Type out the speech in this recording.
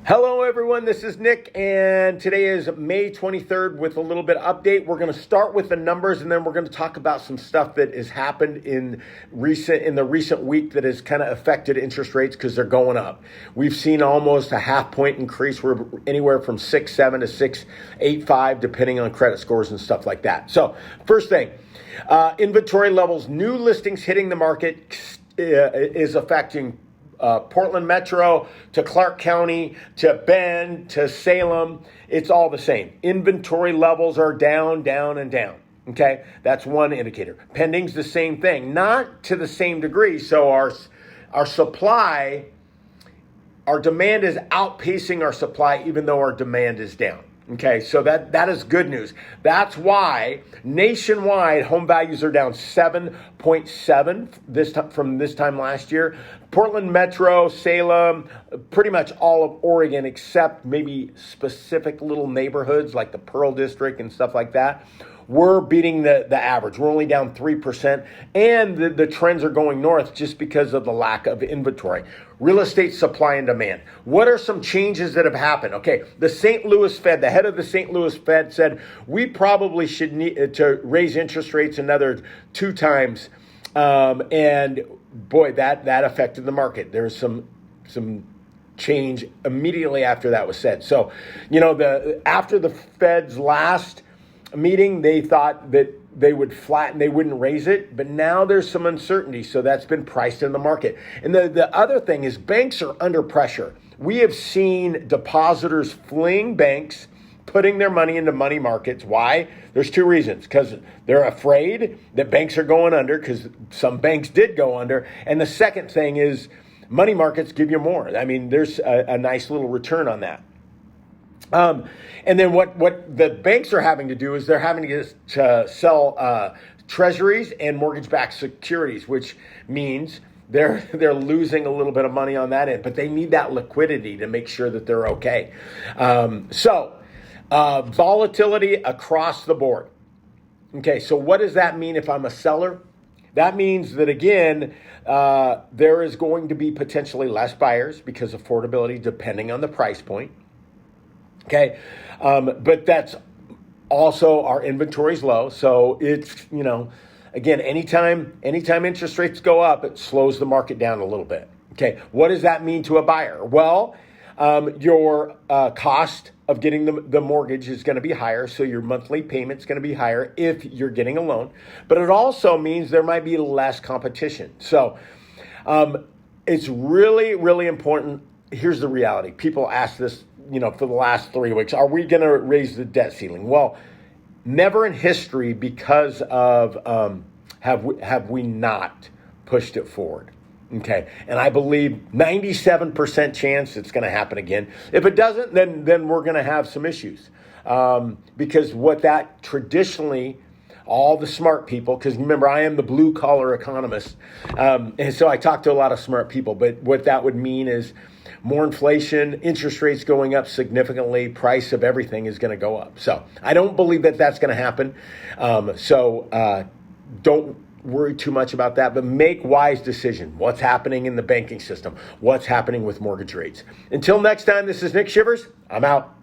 Hello everyone, this is Nick, and today is May 23rd with a little bit of update. We're going to start with the numbers, and then we're going to talk about some stuff that has happened in the recent week that has kind of affected interest rates because they're going up. We've seen almost a half point increase. We're anywhere from 6.7 to 6.85 depending on credit scores and stuff like that. So first thing, inventory levels, new listings hitting the market is affecting Portland Metro to Clark County to Bend to Salem. It's all the same. Inventory levels are down, down, and down. Okay, that's one indicator. Pending's the same thing, not to the same degree. So our supply, our demand is outpacing our supply, even though our demand is down. Okay, so that is good news. That's why nationwide home values are down 7.7 from this time last year. Portland Metro, Salem, pretty much all of Oregon, except maybe specific little neighborhoods like the Pearl District and stuff like that. We're beating the average. We're only down 3%, and the trends are going north just because of the lack of inventory. Real estate supply and demand. What are some changes that have happened? Okay, the St. Louis Fed, the head of the St. Louis Fed said we probably should need to raise interest rates another 2 times, and boy, that affected the market. There's some change immediately after that was said. So, after the Fed's last meeting, they thought that they would flatten, they wouldn't raise it, but now there's some uncertainty, so that's been priced in the market. And the other thing is banks are under pressure. We have seen depositors fleeing banks, putting their money into money markets. Why? There's 2 reasons. Because they're afraid that banks are going under, because some banks did go under. And the second thing is money markets give you more. I mean, there's a nice little return on that. And then what the banks are having to do is they're having to sell treasuries and mortgage-backed securities, which means they're losing a little bit of money on that end, but they need that liquidity to make sure that they're okay. Volatility across the board. Okay, so what does that mean if I'm a seller? That means that, again, there is going to be potentially less buyers because of affordability depending on the price point. Okay, but that's also our inventory is low. So it's, again, anytime interest rates go up, it slows the market down a little bit. Okay, what does that mean to a buyer? Well, your cost of getting the mortgage is going to be higher, so your monthly payment's going to be higher if you're getting a loan. But it also means there might be less competition. So it's really, really important. Here's the reality. People ask this, for the last 3 weeks, are we going to raise the debt ceiling? Well, never in history because of have we not pushed it forward. Okay, and I believe 97% chance it's going to happen again. If it doesn't, then we're going to have some issues because what that traditionally, all the smart people, because remember, I am the blue collar economist, and so I talk to a lot of smart people, but what that would mean is more inflation, interest rates going up significantly, price of everything is going to go up. So I don't believe that that's going to happen. Don't worry too much about that, but make wise decisions. What's happening in the banking system? What's happening with mortgage rates? Until next time, this is Nick Shivers. I'm out.